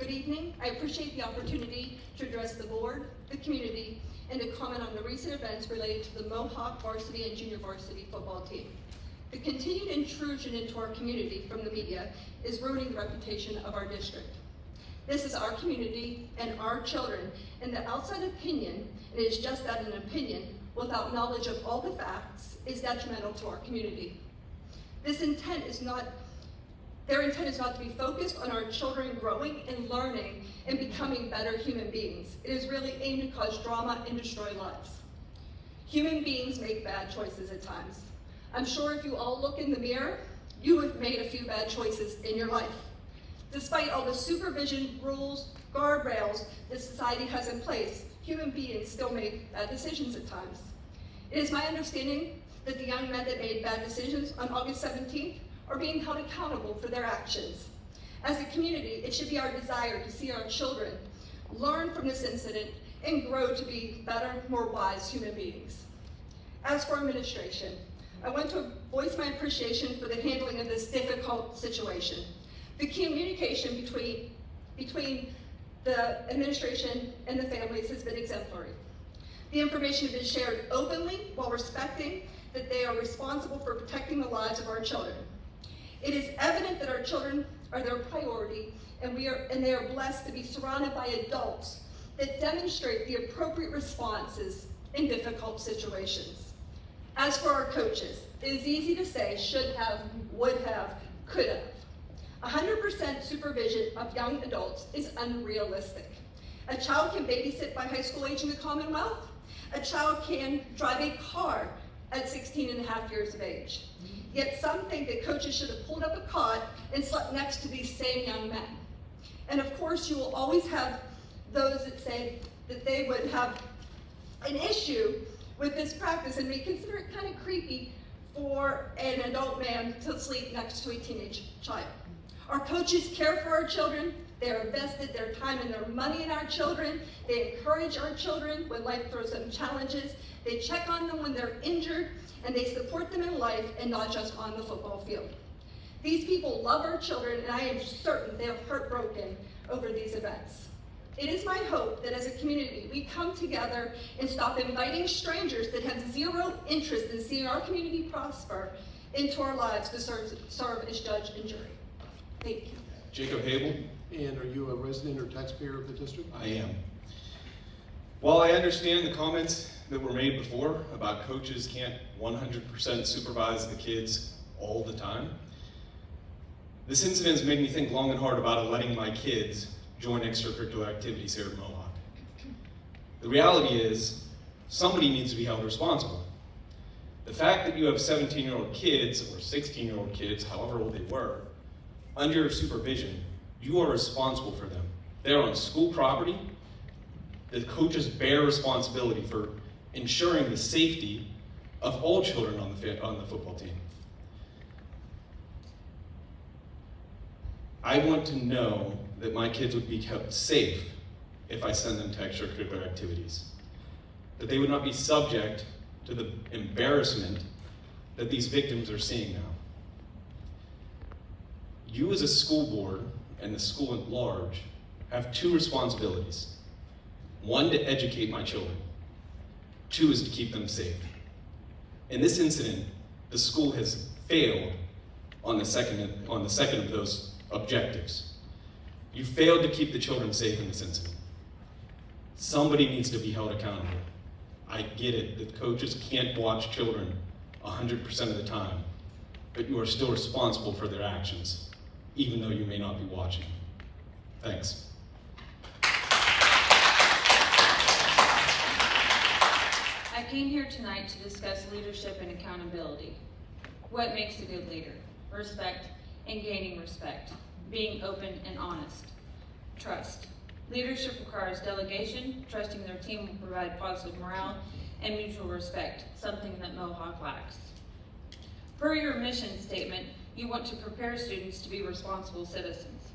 Good evening. I appreciate the opportunity to address the board, the community, and to comment on the recent events related to the Mohawk varsity and junior varsity football team. The continued intrusion into our community from the media is ruining the reputation of our district. This is our community and our children, and the outside opinion, and it is just that, an opinion, without knowledge of all the facts, is detrimental to our community. Their intent is not to be focused on our children growing and learning and becoming better human beings. It is really aimed to cause drama and destroy lives. Human beings make bad choices at times. I'm sure if you all look in the mirror, you have made a few bad choices in your life. Despite all the supervision, rules, guardrails that society has in place, human beings still make bad decisions at times. It is my understanding that the young men that made bad decisions on August 17th are being held accountable for their actions. As a community, it should be our desire to see our children learn from this incident and grow to be better, more wise human beings. As for administration, I want to voice my appreciation for the handling of this difficult situation. The communication between the administration and the families has been exemplary. The information has been shared openly while respecting that they are responsible for protecting the lives of our children. It is evident that our children are their priority, and they are blessed to be surrounded by adults that demonstrate the appropriate responses in difficult situations. As for our coaches, it is easy to say should have, would have, could have. 100% supervision of young adults is unrealistic. A child can babysit by high school age in the Commonwealth. A child can drive a car at 16 and a half years of age. Yet some think that coaches should have pulled up a cot and slept next to these same young men. And of course, you will always have those that say that they would have an issue with this practice and may consider it kind of creepy for an adult man to sleep next to a teenage child. Our coaches care for our children. They are invested their time and their money in our children. They encourage our children when life throws them challenges. They check on them when they're injured, and they support them in life and not just on the football field. These people love our children, and I am certain they are heartbroken over these events. It is my hope that as a community, we come together and stop inviting strangers that have zero interest in seeing our community prosper into our lives to serve as judge and jury. Thank you. Jacob Habel. And are you a resident or taxpayer of the district? I am. While I understand the comments that were made before about coaches can't 100% supervise the kids all the time, this incident has made me think long and hard about letting my kids join extracurricular activities here at Mohawk. The reality is, somebody needs to be held responsible. The fact that you have 17-year-old kids or 16-year-old kids, however old they were, under your supervision, you are responsible for them. They're on school property. The coaches bear responsibility for ensuring the safety of all children on the football team. I want to know that my kids would be kept safe if I send them to extracurricular activities, that they would not be subject to the embarrassment that these victims are seeing now. You as a school board and the school at large have two responsibilities. One, to educate my children. Two is to keep them safe. In this incident, the school has failed on the second of those objectives. You failed to keep the children safe in this incident. Somebody needs to be held accountable. I get it that coaches can't watch children 100% of the time, but you are still responsible for their actions, even though you may not be watching. Thanks. I came here tonight to discuss leadership and accountability. What makes a good leader? Respect and gaining respect. Being open and honest. Trust. Leadership requires delegation, trusting their team will provide positive morale, and mutual respect, something that Mohawk lacks. Per your mission statement, you want to prepare students to be responsible citizens.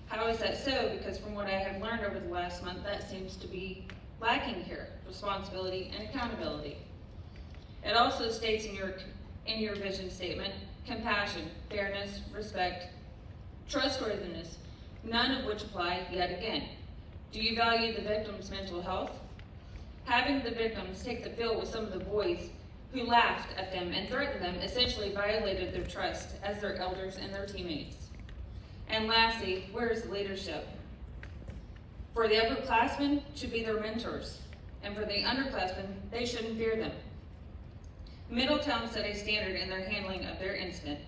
How is that so? Because from what I have learned over the last month, that seems to be lacking here, responsibility and accountability. It also states in your vision statement, compassion, fairness, respect, trustworthiness, none of which apply yet again. Do you value the victim's mental health? Having the victims take the field with some of the boys who laughed at them and threatened them essentially violated their trust as their elders and their teammates. And lastly, where is the leadership? For the upperclassmen should be their mentors, and for the underclassmen, they shouldn't fear them. Middletown set a standard in their handling of their incident.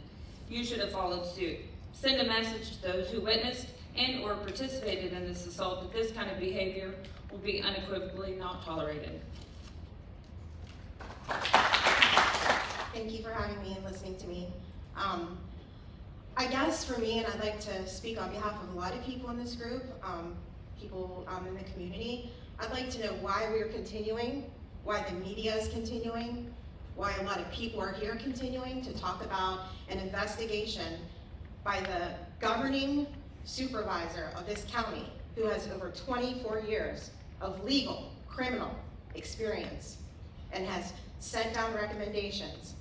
You should have followed suit. Send a message to those who witnessed and or participated in this assault that this kind of behavior will be unequivocally not tolerated. Thank you for having me and listening to me. I guess for me, and I'd like to speak on behalf of a lot of people in this group, people in the community, I'd like to know why we're continuing, why the media is continuing, why a lot of people are here continuing to talk about an investigation by the governing supervisor of this county who has over 24 years of legal, criminal experience and has sent down recommendations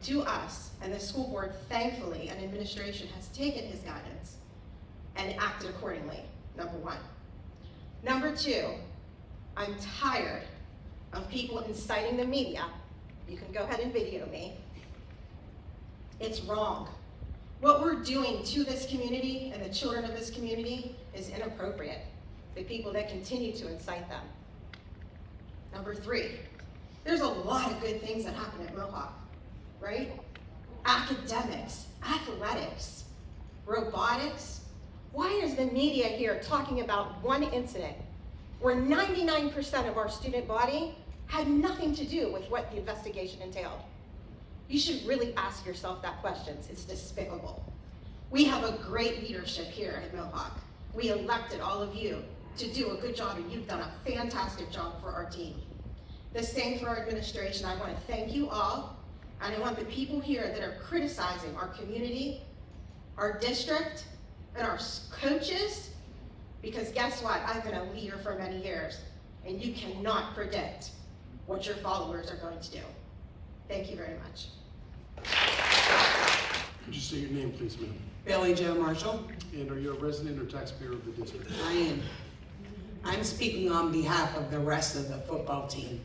to us, and the school board, thankfully, and administration has taken his guidance and acted accordingly, number one. Number two, I'm tired of people inciting the media. You can go ahead and video me. It's wrong. What we're doing to this community and the children of this community is inappropriate. The people that continue to incite them. Number three, there's a lot of good things that happen at Mohawk, right? Academics, athletics, robotics. Why is the media here talking about one incident where 99% of our student body had nothing to do with what the investigation entailed? You should really ask yourself that question. It's despicable. We have a great leadership here at Mohawk. We elected all of you to do a good job, and you've done a fantastic job for our team. The same for our administration. I want to thank you all, and I want the people here that are criticizing our community, our district, and our coaches, because guess what? I've been a leader for many years, and you cannot predict what your followers are going to do. Thank you very much. Could you say your name, please, ma'am? Billie Jo Marshall. And are you a resident or taxpayer of the district? I am. I'm speaking on behalf of the rest of the football team.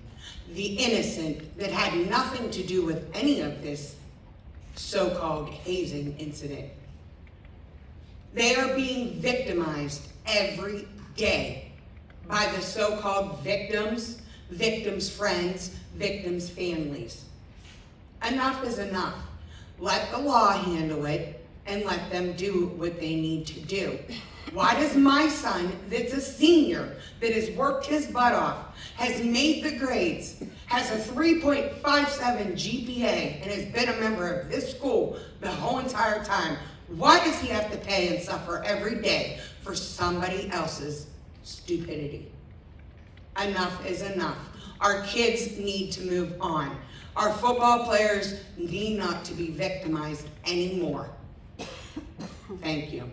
The innocent that had nothing to do with any of this so-called hazing incident. They are being victimized every day by the so-called victims, victims' friends, victims' families. Enough is enough. Let the law handle it and let them do what they need to do. Why does my son, that's a senior, that has worked his butt off, has made the grades, has a 3.57 GPA, and has been a member of this school the whole entire time, why does he have to pay and suffer every day for somebody else's stupidity? Enough is enough. Our kids need to move on. Our football players need not to be victimized anymore. Thank you.